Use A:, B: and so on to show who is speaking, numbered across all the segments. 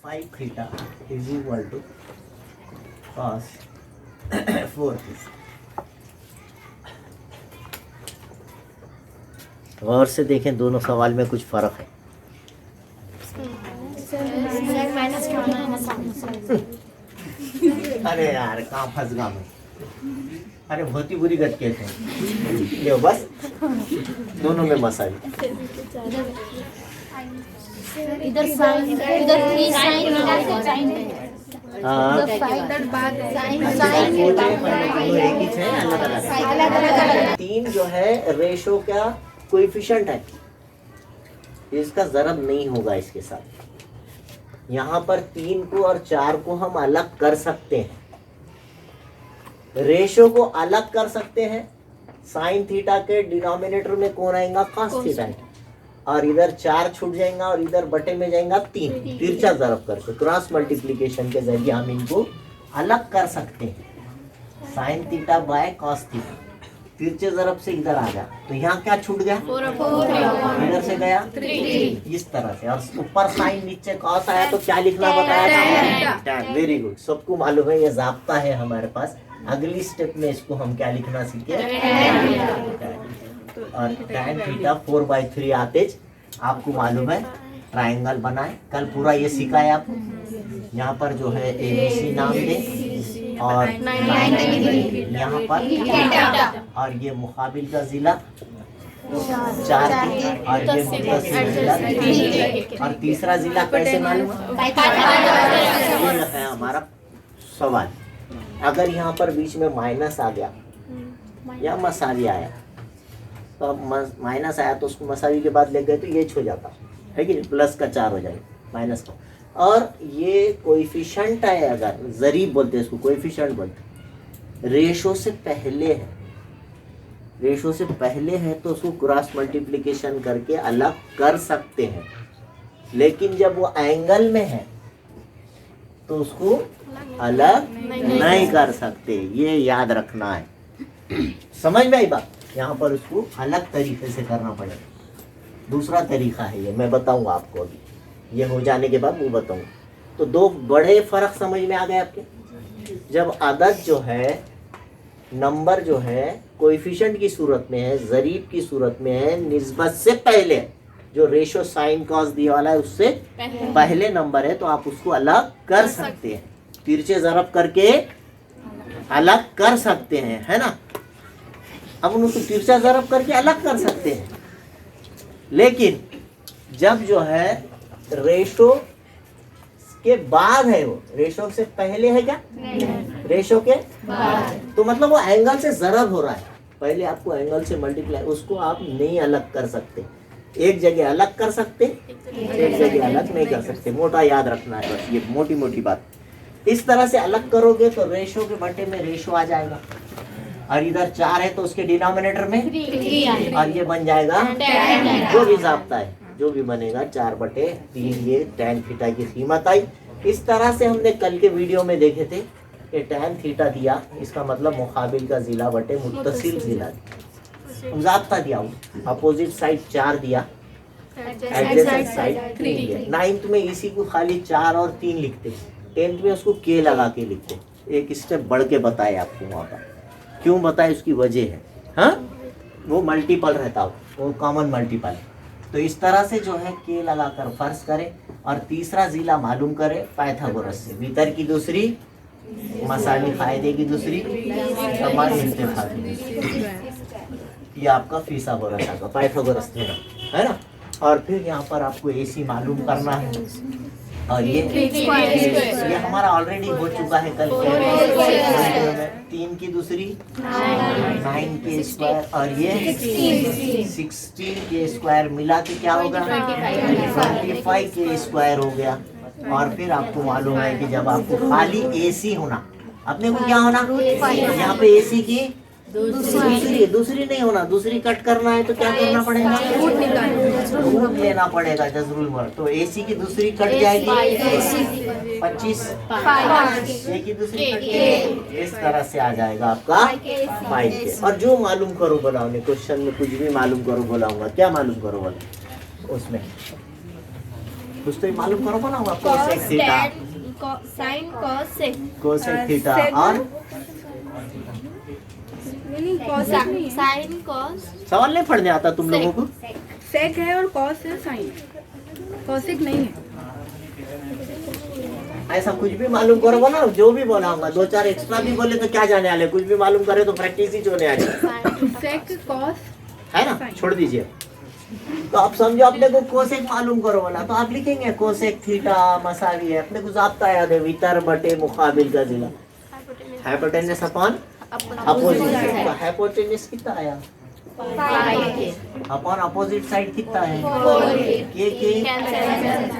A: 5 theta is equal to cos 4 theta। गौर से देखें, दोनों सवाल में कुछ फर्क है। अरे यार कहाँ फंस गया मैं। अरे बहुत ही बुरी गत कहते हैं ये, बस दोनों में मसाइल।
B: इधर साइन, इधर 3 साइन,
A: हाँ एक ही है, अलग अलग। 3 जो है रेशो का कोएफिशिएंट है, इसका ज़रब नहीं होगा इसके साथ। यहाँ पर 3 को और 4 को हम अलग कर सकते हैं, रेशो को अलग कर सकते हैं। साइन थीटा के डिनोमिनेटर में कौन आएगा? कॉस थीटा, और इधर 4 छूट जाएगा और इधर बटे में जाएगा 3। तिरछा ज़रब करके क्रॉस मल्टीप्लिकेशन के जरिए हम इनको अलग कर सकते हैं। Sine theta by cos theta, तिरछे ज़रब से इधर आ गया तो यहाँ क्या छूट गया? इधर से गया 3, इस तरह से। और ऊपर साइन नीचे कॉस आया तो क्या लिखना बताया था? वेरी गुड, सबको मालूम है, ये ज़ाब्ता है हमारे पास। अगली स्टेप में इसको हम क्या लिखना सीखे? और tan थीटा 4/3 आते आपको मालूम है ट्रायंगल बनाए, कल पूरा ये सिखाए आपको। यहाँ पर जो है ABC नाम दे और यहाँ पर, और ये मुकाबिल का जिला 4 और ये मुत्तसिल जिला 3, और तीसरा जिला कैसे मालूम है? ये है हमारा सवाल। अगर यहाँ पर बीच में माइनस आ गया या मसावी आया, तो अब माइनस आया तो उसको मसावी के बाद ले गए तो ये छो जाता है कि प्लस का 4 हो जाएगा माइनस का। और ये कोएफिशिएंट है, अगर ज़रीब बोलते हैं इसको, कोएफिशिएंट बोलते हैं, रेशो से पहले है, रेशो से पहले है तो उसको क्रॉस मल्टीप्लिकेशन करके अलग कर सकते हैं। लेकिन जब वो एंगल में है तो उसको अलग नहीं कर सकते, ये याद रखना है। समझ में आई बात? यहाँ पर उसको अलग तरीके से करना पड़ेगा। दूसरा तरीका है ये, मैं बताऊंगा आपको अभी, ये हो जाने के बाद वो बताऊंगा। तो 2 बड़े फर्क समझ में आ गए आपके। जब अदद जो है, नंबर जो है कोएफिशिएंट की सूरत में है, ज़रीब की सूरत में है, निस्बत से पहले, जो रेशो साइन कॉस दिया वाला है उससे पहले नंबर है, तो आप उसको अलग कर सकते हैं, तिरछे ज़रब करके अलग कर सकते हैं, है ना। अब उनको तिरछा ज़रब करके अलग कर सकते हैं। लेकिन जब जो है रेशो के बाद है, वो रेशो से पहले है क्या? रेशो के बाद, तो मतलब वो एंगल से ज़रब हो रहा है, पहले आपको एंगल से मल्टीप्लाई, उसको आप नहीं अलग कर सकते। एक जगह अलग कर सकते, एक जगह अलग नहीं कर सकते। मोटा याद रखना है बस, ये मोटी मोटी बात। इस तरह से अलग करोगे तो रेशो के बटे में रेशो आ जाएगा, और इधर 4 है तो उसके डिनोमिनेटर में 3, और ये बन जाएगा जो भी ज़ाब्ता है, जो भी बनेगा 4/3, ये tan थीटा की कीमत आई। इस तरह से हमने कल के वीडियो में देखे थे कि tan थीटा दिया, इसका मतलब मुकाबिल का जिला बटे मुत्तसिल जिला, ज़ाब्ता दिया, अपोजिट साइड 4 दिया, एडजेसेंट साइड 3 दिया। 9th में इसी को खाली 4 और 3 लिखते, 10th में उसको के लगा के लिखते। एक स्टेप बढ़ के बताए आपको वहाँ पर, क्यों बताए उसकी वजह है, हाँ, वो मल्टीपल रहता हो, वो कॉमन मल्टीपल है। तो इस तरह से जो है के लगाकर फर्ज करें, और तीसरा जिला मालूम करें पाइथागोरस से। भीतर की दूसरी, मसाली फायदे की दूसरी, समान इस्तेफा की दूसरी, ये आपका फिसागोरस आएगा, पाइथागोरस थ्योरम, है ना। और फिर यहाँ पर आपको AC मालूम करना है, और ये हमारा ऑलरेडी हो चुका है कल के 3 की दूसरी 9 के स्क्वायर, और ये 16 के स्क्वायर मिला के क्या होगा? 25 के स्क्वायर हो गया। और फिर आपको मालूम है कि जब आपको खाली AC होना, अपने को क्या होना? यहाँ पे AC की दूसरी नहीं होना, दूसरी कट करना है तो क्या करना पड़ेगा? रूट लेना पड़ेगा, जजरुल मर। तो AC की दूसरी कट जाएगी 25, A की दूसरी कट, इस तरह से आ जाएगा आपका 5K। और जो मालूम करो बोलाओ, क्वेश्चन में कुछ भी मालूम करो बोलाऊंगा, क्या मालूम करो बोला उसमें कुछ तो मालूम करो ना आपको। Cosec theta,
B: sine cos sec,
A: cosec theta और
B: साइन कॉस।
A: सवाल नहीं पढ़ने आता तुम लोगों को?
C: सेक है और कॉस है, साइन कॉसिक नहीं है।
A: ऐसा कुछ भी मालूम करो ना, जो भी बोलाऊंगा, 2-4 एक्स्ट्रा भी बोले तो क्या जाने वाले, कुछ भी मालूम करे तो प्रैक्टिस ही होने वाली
C: सेक कॉस
A: है ना, छोड़ दीजिए। तो आप समझो, अपने को कोसेक मालूम करो बोला तो आप लिखेंगे कोसेक थीटा मसावी है। अपने को जापता याद है, वितर बटे मुकाबिल का जिला, हाइपोटेनस अपॉन अपोजिट। हाइपोटेनस कितना आया अपॉन अपोजिट साइड कितना है के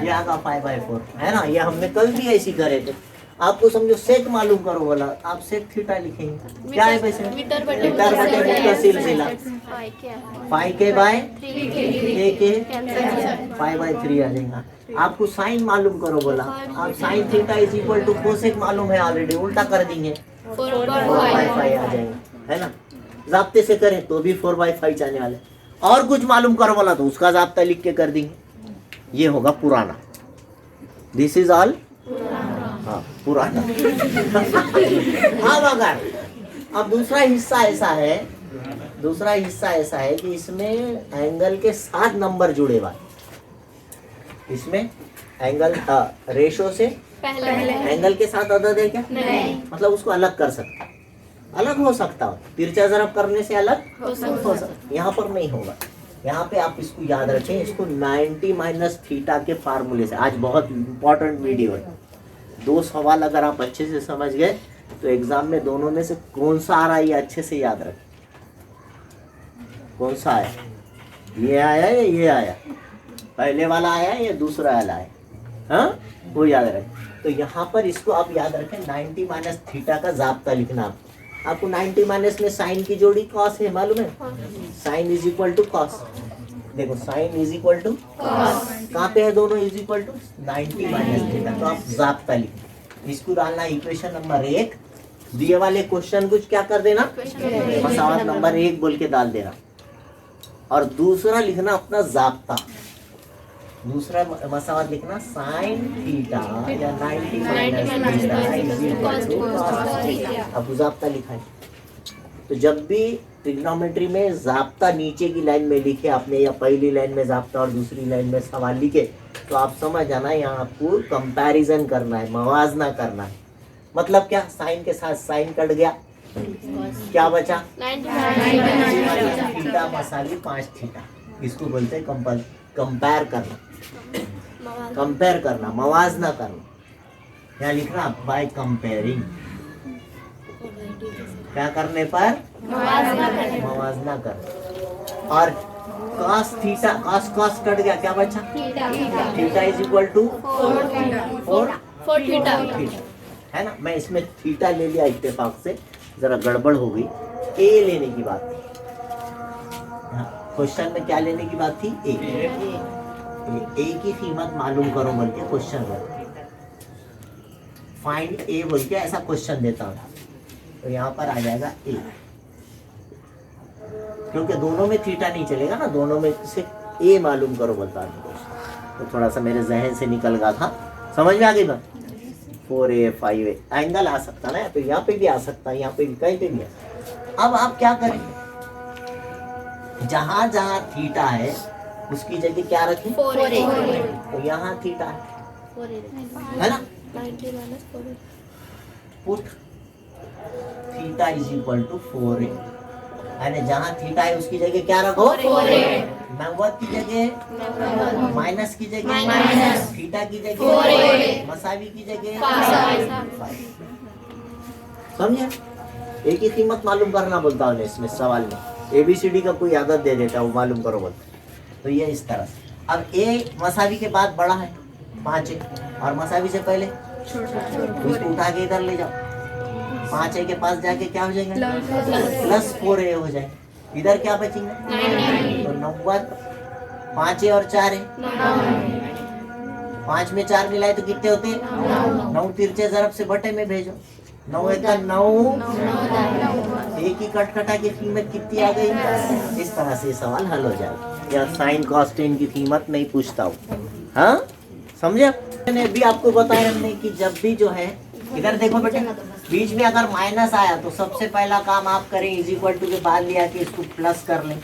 A: ये आगा 5/4 है ना। ये हमने कल भी ऐसी करे थे। आपको समझो सेक मालूम करो बोला, आप सेक थीटा लिखेंगे। क्या है वैसे? मीटर बटे मुक्ता सिलसिला 5/3 आ जाएगा। आपको साइन मालूम करो बोला, आप sine theta is equal to cosec मालूम है ऑलरेडी, उल्टा कर देंगे 4/5 आ जाएगा, है ना। जाप्ते से करें तो भी 4/5 जाने वाले। और कुछ मालूम करो बोला तो उसका जाप्ता लिख के कर देंगे। ये होगा पुराना, दिस इज ऑल पुराना। अब अगर अब दूसरा हिस्सा ऐसा है कि इसमें एंगल के 7 नंबर जुड़े हुए, इसमें एंगल रेशो से पहले एंगल के साथ अदद है क्या? नहीं। मतलब उसको अलग कर सकते, अलग हो सकता हो, तिरछा ज़रब करने से अलग हो सकता। यहाँ पर नहीं होगा। यहाँ पे आप इसको याद रखें, इसको 90 माइनस थीटा के फार्मूले से। आज बहुत इंपॉर्टेंट वीडियो है, 2 सवाल अगर आप अच्छे से समझ गए तो एग्जाम में दोनों में से कौन सा आ रहा है ये अच्छे से याद रखें। कौन सा आया, ये आया या ये आया, पहले वाला आया या दूसरा वाला आया, हाँ वो याद रखें। तो यहाँ पर इसको आप याद रखें, 90 माइनस थीटा का जाब्ता लिखना। आपको 90 माइनस में साइन की जोड़ी कॉस है, मालूम है? Sine is equal to cos. देखो sine is equal to cos, कहाँ पे है दोनों is equal to 90 minus theta. तो आप जाब्ता लिखें, इसको डालना इक्वेशन नंबर 1, दिए वाले क्वेश्चन कुछ क्या कर देना, मसावत नंबर 1 बोल के डाल देना। और दूसरा लिखना अपना जाब्ता, दूसरा मसावत लिखना साइन थीटा या 90 minus theta is equal to cos. अब जाब्ता लिखा है। तो जब भी ट्रिग्नोमेट्री में जाब्ता नीचे की लाइन में लिखे आपने, या पहली लाइन में जाब्ता और दूसरी लाइन में सवाल लिखे, तो आप समझ आना यहाँ आपको कंपैरिजन करना है, मवाजना करना है। मतलब क्या, साइन के साथ साइन कट गया, क्या बचा थीटा मसाली 5 थीटा। इसको बोलते हैं कंपेयर करना, कंपेयर करना, मवाजना करना। यहाँ लिखना बाय कंपेयरिंग, क्या करने पर, मवाजना करना। और cos थीटा, cos कट गया, क्या बचा theta is equal to 4 theta, है ना। मैं इसमें थीटा ले लिया इत्तेफाक से, जरा गड़बड़ हो गई। ए लेने की बात थी, क्वेश्चन में क्या लेने की बात थी, ए की कीमत मालूम करो बोल के क्वेश्चन में फाइंड ए बोल के ऐसा क्वेश्चन देता हूँ। तो यहाँ पर आ जाएगा ए, क्योंकि दोनों में थीटा नहीं चलेगा ना, दोनों में से ए मालूम करो बोलता हूँ। तो थोड़ा सा मेरे जहन से निकल गया था, समझ में आ गई बात। 4A 5A एंगल आ सकता ना, तो यहाँ पे भी आ सकता है, यहाँ पे भी, कहीं पे भी है। अब आप क्या करेंगे, जहां जहां थीटा है उसकी जगह क्या रखें, 4A। तो यहाँ थीटा है ना, put theta is equal to 4A, यानी जहां थीटा है उसकी जगह क्या रखो, 4A। नव्वत की जगह, माइनस की जगह, थीटा की जगह, मसावी की जगह 5। समझे? एक ही कीमत मालूम करना बोलता हूँ इसमें सवाल में, ABCD का कोई आदत दे देता है वो मालूम करो बोलता। तो ये इस तरह से। अब ए मसावी के बाद बड़ा है 5A, और मसावी से पहले उसको उठा के इधर ले जाओ, 5A के पास जाके क्या हो जाएगा, प्लस 4A हो जाएगा। इधर क्या बचेंगे, तो 90, 5A और 4A, 5 में 4 मिलाए तो कितने होते हैं, 9 तिरछे ज़रब से बटे में भेजो, 9 का 9, एक ही कटकटा की कीमत कितनी आ गई। इस तरह से सवाल हल हो जाएगा। या साइन कॉस टेन की कीमत नहीं पूछता हूँ, हाँ समझे? मैंने भी आपको बताया हमने कि जब भी जो है, इधर देखो बेटे, बीच में अगर माइनस आया तो सबसे पहला काम आप करें, इज इक्वल टू के बाद लिया कि इसको प्लस कर लें,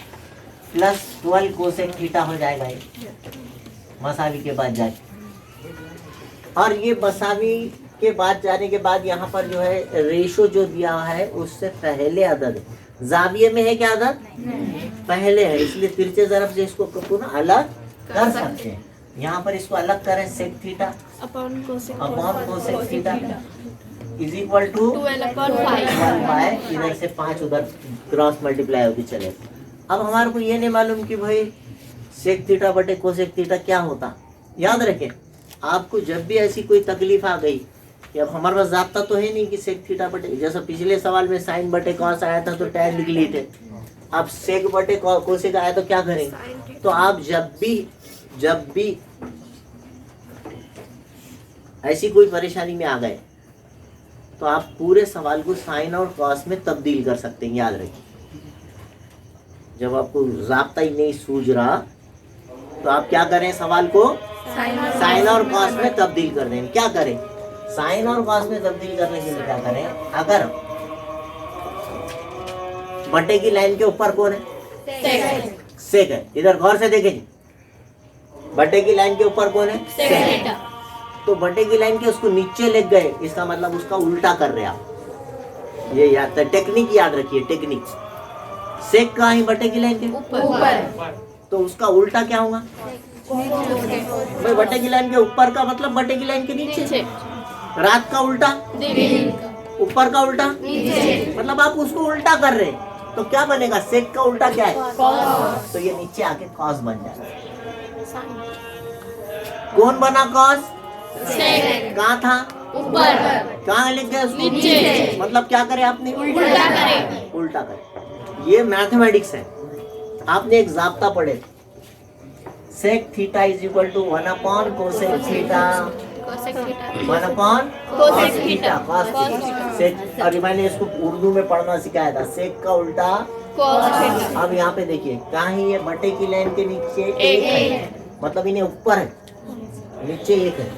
A: प्लस 12 कोसेक थीटा हो जाएगा ये मसावी के बाद जाए। और ये मसावी के बाद जाने के बाद यहाँ पर जो है रेशो जो दिया है उससे पहले अदद है। जाविये में है क्या अदद? पहले है, इसलिए तिरछे ज़रफ़ से इसको पुनः अलग कर सकते हैं। यहाँ पर इसको अलग करें, sec theta
B: upon
A: cosec theta is equal to 12 by इधर से 5 उधर क्रॉस मल्टीप्लाई होगी चले। अब हमारे को ये नहीं मालूम कि भाई सेक थीटा बटे कोसेक थीटा क्या होता। याद रखें, आपको जब भी ऐसी कोई तकलीफ आ गई कि अब हमारे पास ज़ाब्ता तो है नहीं कि सेक थीटा बटे, जैसा पिछले सवाल में साइन बटे कॉस आया था तो टैन लिख लिए थे, अब सेक बटे कोसेक आया तो क्या करेंगे? तो आप जब भी ऐसी कोई परेशानी में आ गए तो आप पूरे सवाल को साइन और कॉस में तब्दील कर सकते हैं। याद रखिए, जब आपको ज़ाब्ता ही नहीं सूझ रहा तो आप क्या करें, सवाल को साइन और कॉस में तब्दील कर दें। क्या करें? साइन और कॉस में तब्दील करने के लिए क्या करें? अगर बटे की लाइन के ऊपर कौन है? सेक है। इधर गौर से देखें, बटे की लाइन के ऊपर कौन है? सेक। तो बटे की लाइन के उसको नीचे ले गए, इसका मतलब उसका उल्टा कर रहे आप। ये याद, टेक्निक याद रखिए, टेक्निक। सेक कहाँ है? बटे की लाइन के ऊपर, तो उसका उल्टा क्या होगा? भाई बटे की लाइन के ऊपर का मतलब बटे की लाइन के नीचे। रात का उल्टा, ऊपर का उल्टा, मतलब आप उसको उल्टा कर रहे हैं तो क्या बनेगा? सेक का उल्टा क्या है? तो ये नीचे आके कॉस बन जाएगा। कौन बना कॉस? कहाँ था? ऊपर। कहाँ लिख गए? नीचे। मतलब क्या करे आपने? उल्टा करे। ये मैथमेटिक्स है। आपने एक जाब्ता पढ़े, sec theta is equal to 1 upon cosec theta 1 upon cosec theta cos theta. Sec, और मैंने इसको उर्दू में पढ़ना सिखाया था, सेक का उल्टा कॉस थीटा। अब यहाँ पे देखिए, कहाँ है ये? बटे की लाइन के नीचे एक है, मतलब इन्हें ऊपर है, नीचे एक है।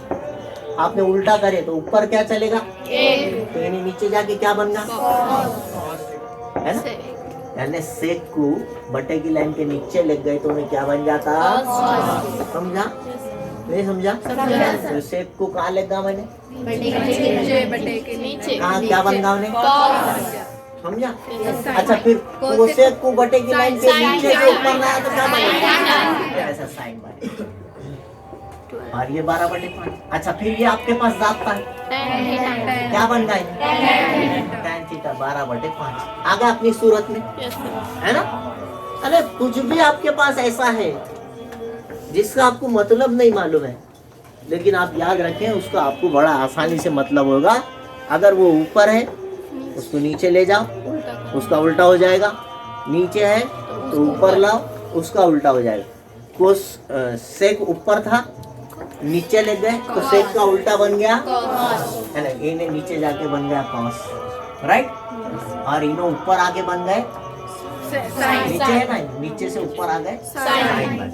A: आपने उल्टा करे तो ऊपर क्या चलेगा? तो इन्हें नीचे जाके क्या बनना? है ना? यानी सेक को बटे की लाइन के नीचे लग गए तो उन्हें क्या बन जाता? समझा? नहीं समझा? तो सेक को कहाँ लगा मैंने?
C: बटे के नीचे।
A: कहाँ क्या बन गया उन्हें? समझा? अच्छा, फिर कोसेक को बटे की लाइन के नीचे से ऊपर लाया तो क्या बनेगा? ऐसा साइन बनेगा। और ये 12 बटे 5। अच्छा, फिर ये आपके पास जाब्ता है, क्या बन गया? tan थीटा 12 बटे 5 आ गया अपनी सूरत में, है ना? अरे कुछ भी आपके पास ऐसा है जिसका आपको मतलब नहीं मालूम है, लेकिन आप याद रखें उसका आपको बड़ा आसानी से मतलब होगा। अगर वो ऊपर है उसको नीचे ले जाओ, उसका उल्टा हो जाएगा। नीचे है तो ऊपर लाओ, उसका उल्टा हो जाएगा। कोस सेक ऊपर था, नीचे ले गए तो सेक का उल्टा बन गया, है ना? इन्हें नीचे जाके बन गया कॉस, राइट? और इन्हें ऊपर आके बन गए नीचे, है ना? नीचे से ऊपर आ गए साइन बन।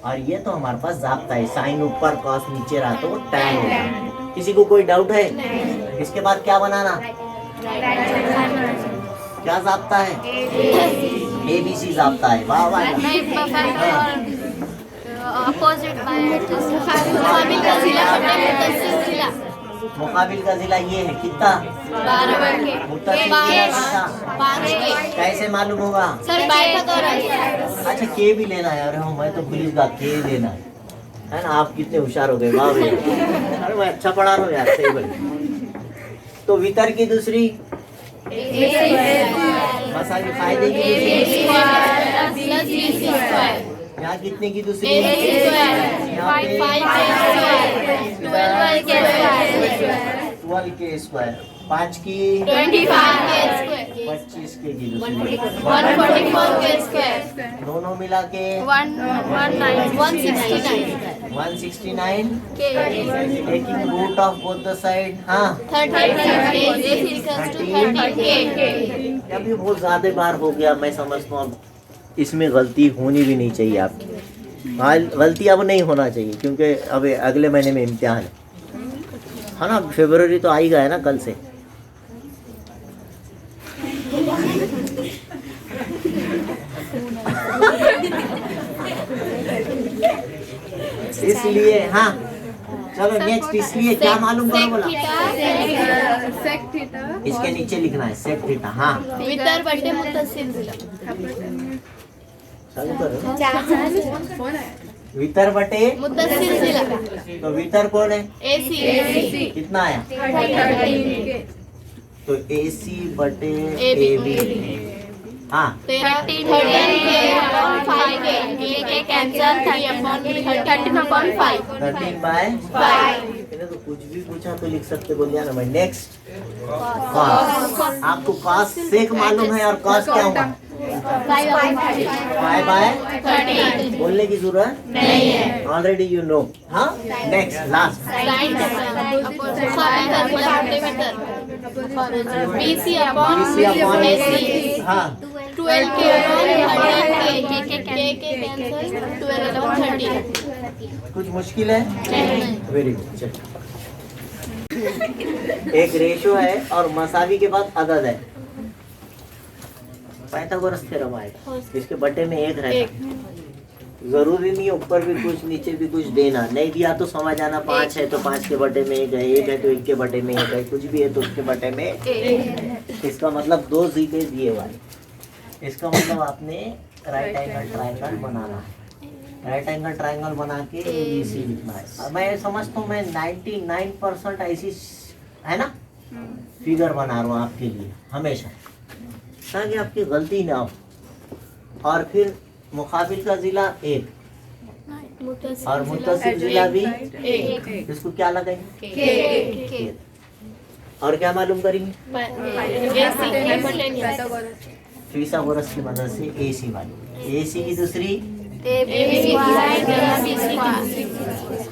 A: और ये तो हमारे पास जाब्ता है, साइन ऊपर कॉस नीचे रहा तो वो टैन होगा। किसी को कोई डाउट है? इसके बाद क्या बनाना? क्या जाब्ता है? ABC जाब्ता है। वाह वाह।
B: अपोजिट बाय मुकाबिल का जिला बटे मुतस्सिल जिला।
A: मुकाबिल का जिला ये है कितना?
B: 12
A: मुतस्सिल जिला कितना?
B: 5
A: कैसे मालूम होगा?
B: सर बाय का दौरान।
A: अच्छा, के भी लेना है। अरे हाँ, मैं तो भूल गया, के लेना है ना? आप कितने होशियार हो गए, वाह भैया। अरे मैं अच्छा पढ़ा रहा हूँ यार, सही बोल। तो वितर की दूसरी मसाले फायदे की दूसरी, यहाँ कितने की दूसरी? यहाँ पे 12 के स्क्वायर, 5 की 25 के की दूसरी,
B: 144 के स्क्वायर,
A: दोनों मिला के 169 taking root of both the side. हाँ,
B: 30
A: अभी बहुत ज्यादा बार हो गया, मैं समझता हूँ इसमें गलती होनी भी नहीं चाहिए आपकी। गलती अब नहीं होना चाहिए क्योंकि अब अगले महीने में इम्तिहान है ना। फरवरी तो आ ही गया है ना कल से। इसलिए हाँ चलो नेक्स्ट, इसलिए क्या मालूम करो बोला,
C: सेक थीटा
A: इसके नीचे लिखना है सेक थीटा। हाँ
B: वितर बटे मुत्तसिल जिला
A: चालू करो।
C: कौन है?
A: वितर बटे
B: मुत्तसिल जिला
A: तो वितर कौन है,
B: एसी
A: कितना आया,
C: 13 के
A: तो AC बटे
B: AB।
A: AB। हाँ
B: 13 के कैंसल 13/5
A: मैंने तो कुछ भी पूछा तो लिख सकते, बोल दिया ना मैं। नेक्स्ट कॉस, आपको कॉस सेक मालूम है और कॉस क्या होगा, पाई बाय बोलने की जरूरत नहीं है, ऑलरेडी यू नो। हाँ next last
B: BC upon AC।
A: हाँ
B: 12 के कैंसल 12/13।
A: कुछ मुश्किल है, वेरी गुड। चलो एक रेशो है और मसावी के बाद अदद है, पाइथागोरस थ्योरम आएगा, इसके बटे में एक रहता। जरूरी नहीं ऊपर भी कुछ नीचे भी कुछ देना, नहीं दिया तो समझ आना 5 है तो 5 के बटे में एक है, 1 है तो 1 के बटे में 1 है, कुछ भी है तो उसके बटे में इसका मतलब 2 जीते दिए वाले। इसका मतलब आपने राइट एंगल ट्रायंगल बनाना है, राइट एंगल ट्रायंगल बना के ABC लिखना है। अब मैं समझता हूँ मैं 99% ऐसी है ना फिगर बना रहा हूँ आपके लिए हमेशा, ताकि आपकी गलती ना हो। और फिर मुकाबिल का जिला 1 और मुत्तसिल जिला भी 1, इसको क्या लगाएंगे और क्या मालूम करेंगे, फिसागोरस की मदद से AC वाली, AC की दूसरी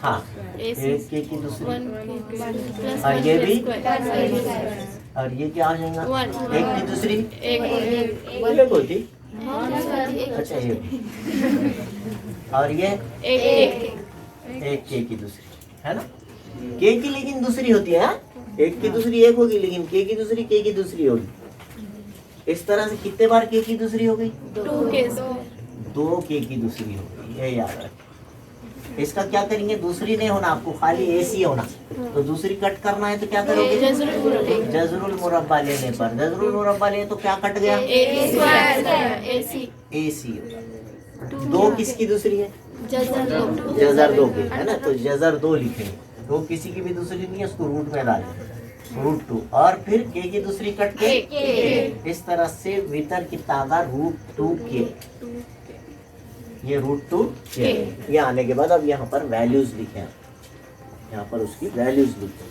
A: हाँ एक के की दूसरी, और ये भी, और ये क्या हो जाएगा, एक की दूसरी बोले बोलती। अच्छा ये भी, और ये एक के की दूसरी है ना, के की लेकिन दूसरी होती है, एक की दूसरी एक होगी लेकिन के की दूसरी के की दूसरी होगी। इस तरह से कितने बार के की दूसरी हो गई, 2 के की दूसरी हो गई, ये याद रखें। इसका क्या करेंगे, दूसरी नहीं होना आपको, खाली AC होना। तो दूसरी कट करना है तो क्या करोगे, जजरुल मुरब्बा लेने पर, जजरुल मुरब्बा ले तो क्या कट गया, AC होगा। 2 किसकी दूसरी है, जजर 2 की है ना, तो जजर 2 लिखेंगे, तो किसी की भी दूसरी नहीं है, उसको रूट में डालेंगे √2, और फिर के की दूसरी कट के इस तरह से वितर की तागा √2 के, ये √2 के। ये आने के बाद अब यहाँ पर वैल्यूज लिखे, यहाँ पर उसकी वैल्यूज लिखे।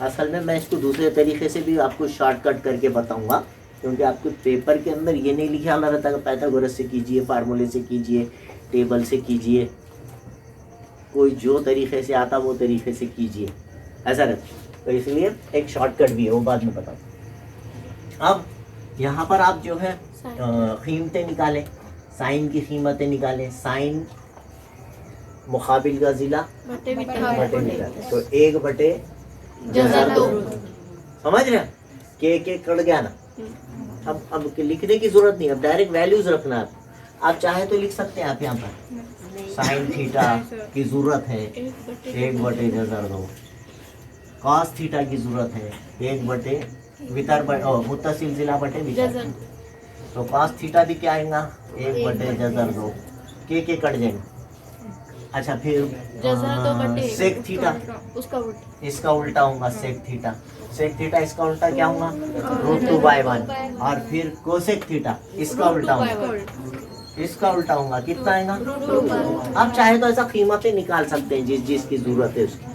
A: असल में मैं इसको दूसरे तरीके से भी आपको शॉर्टकट करके बताऊंगा, क्योंकि आपके पेपर के अंदर ये नहीं लिखा रहता कि पाइथागोरस से कीजिए, फार्मूले से कीजिए, टेबल से कीजिए, कोई जो तरीके से आता वो तरीके से कीजिए, ऐसा रहता। तो इसलिए एक शॉर्टकट भी है, वो बाद में बताऊँ। अब यहाँ पर आप जो है कीमतें निकालें, साइन की कीमतें निकालें, साइन मुकाबिल का जिला बटे निकालें, तो 1 बटे जज़र 2, समझ रहे, के कट गया ना। अब लिखने की जरूरत नहीं, अब डायरेक्ट वैल्यूज रखना है। आप चाहे तो लिख सकते हैं आप यहाँ पर साइन थीटा की जरूरत है 1 बटे जज़र 2, कॉस थीटा की जरूरत है 1 बटे वितर मुत्तसिल जिला बटे वितर, तो कॉस थीटा भी क्या आएगा 1 बटे जज़र 2, के कट जाएंगे। अच्छा फिर सेक थीटा इसका उल्टा होगा सेक थीटा, सेक थीटा इसका उल्टा क्या होगा √2/1, और फिर कोसेक थीटा इसका उल्टा होगा, इसका उल्टा होगा कितना आएगा। आप चाहे तो ऐसा कीमतें निकाल सकते हैं जिसकी जरूरत है उसकी,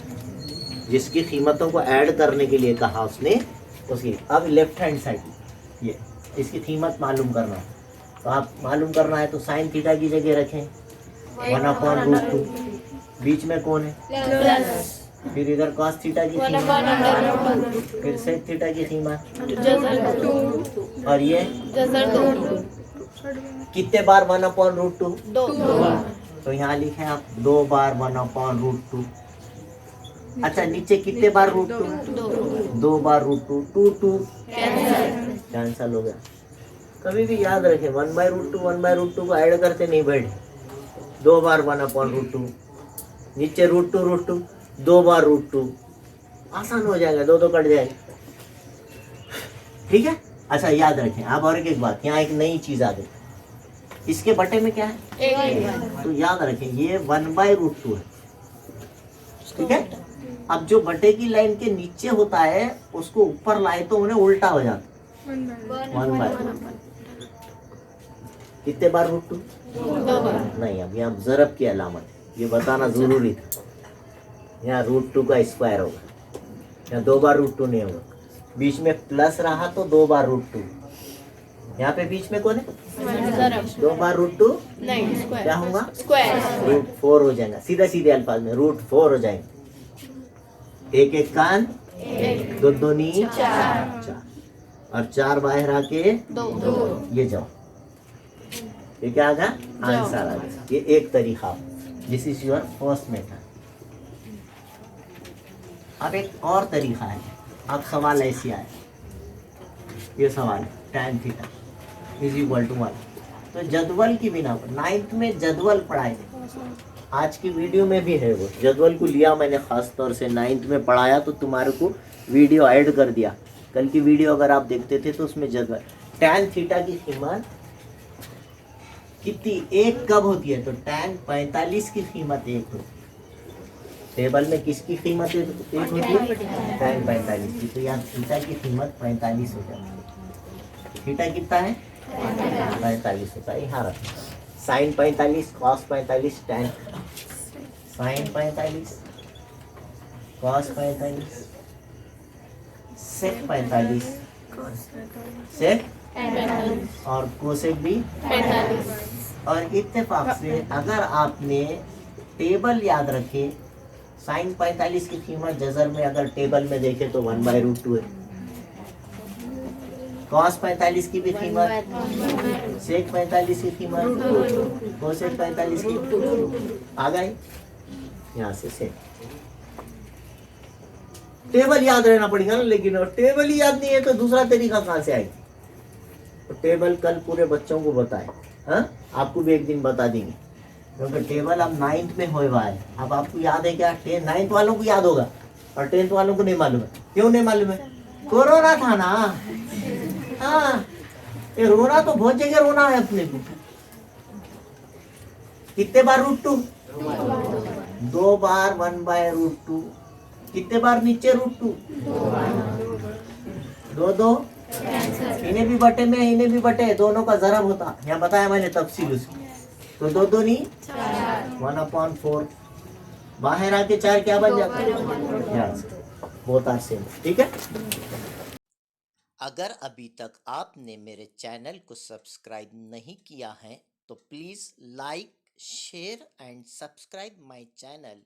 A: जिसकी कीमतों को ऐड करने के लिए कहा उसने उसकी। अब लेफ्ट हैंड साइड ये इसकी कीमत मालूम करना है, तो आप मालूम करना है तो साइन थीटा की जगह रखें 1/√2, बीच में कौन है प्लस, फिर इधर कॉस थीटा की कीमत, फिर सेक थीटा की कीमत, और ये कितने बार 1/√2?
B: 2
A: तो यहाँ लिखे आप 2 बार 1/√2। अच्छा नीचे कितने बार √2? 2 बार √2, 2 कैंसल हो गया। कभी भी याद रखें 1/√2 को ऐड करते नहीं बैठे। 2 बार 1/√2, नीचे √2, 2 बार √2, आसान हो जाएगा, 2 कट जाएगा। ठीक है। अच्छा याद रखें आप। और एक बात, यहाँ एक नई चीज आ गई, इसके बटे में क्या है? तो याद रखें ये 1/√2 है। ठीक है। अब जो बटे की लाइन के नीचे होता है उसको ऊपर लाए तो उन्हें उल्टा हो जाता है। 1/√2 कितने बार √2?
B: 2 बार।
A: नहीं, अब यहाँ ज़रब की अलामत है, ये बताना जरूरी था। यहाँ √2 का स्क्वायर होगा, यहाँ 2 बार √2 नहीं होगा। बीच में प्लस रहा तो 2 बार √2। यहाँ पे बीच में कौन है? 2 बार √2
B: नहीं, स्क्वायर।
A: क्या होगा?
B: स्क्वायर।
A: √4 हो जाएगा। सीधा सीधे अल्फाज में √4 हो जाएंगे। एक एक कान, दो दूनी 4, और 4 बाहर आके
B: 2
A: ये जाओ। ये क्या आ गया? आंसर आ गया। ये एक तरीका, this is your first method. अब एक और तरीका है। अब सवाल ऐसे आए, ये सवाल tan θ = 1। तो जदवल की बिना पर 9th में जदवल पढ़ाए थे, आज की वीडियो में भी है वो जदवल को लिया मैंने खास तौर से 9th में पढ़ाया, तो तुम्हारे को वीडियो ऐड कर दिया। कल की वीडियो अगर आप देखते थे तो उसमें जदवल tan θ की कीमत कितनी 1 कब होती है? तो tan 45 की कीमत 1 होती है। टेबल में किसकी कीमत 1 होती है? tan 45 की। तो यहाँ थीटा की कीमत 45 हो जाती है। थीटा कितना है? 45 होता है। यहाँ रखना sin 45, cos 45, tan sin 45, cos 45, sec 45, sec और कोसेक भी
B: 45।
A: और इत्तेफाक से अगर आपने टेबल याद रखे, sin 45 की कीमत जजर में अगर टेबल में देखे तो 1/√2 है। cos 45 की भी कीमत, sec 45 की कीमत, कोसेक 45 की आ गई। यहाँ से sec टेबल याद रहना पड़ेगा ना, लेकिन और टेबल ही याद नहीं है तो दूसरा तरीका कहाँ से आएगा? तो टेबल कल पूरे बच्चों को बताए, हाँ आपको भी एक दिन बता देंगे, क्योंकि टेबल अब 9th में होए हुआ है। अब आपको याद है क्या? 9th वालों को याद होगा और 10th वालों को नहीं मालूम है। क्यों नहीं मालूम है? कोरोना था ना। हाँ, ये रोना तो बहुत जगह रोना है अपने को। कितने बार √2? 2 बार 1/√2। कितने बार नीचे √2? 2 इन्हें भी बटे में, इन्हें भी बटे, दोनों का ज़रब होता। यहाँ बताया मैंने तफसील उसकी। तो 2 दूनी 1/4, बाहर आके 4 क्या बन जाता है? बहुत आसान। ठीक है। अगर अभी तक आपने मेरे चैनल को सब्सक्राइब नहीं किया है तो please like, share and subscribe my channel.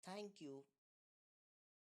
A: Thank you.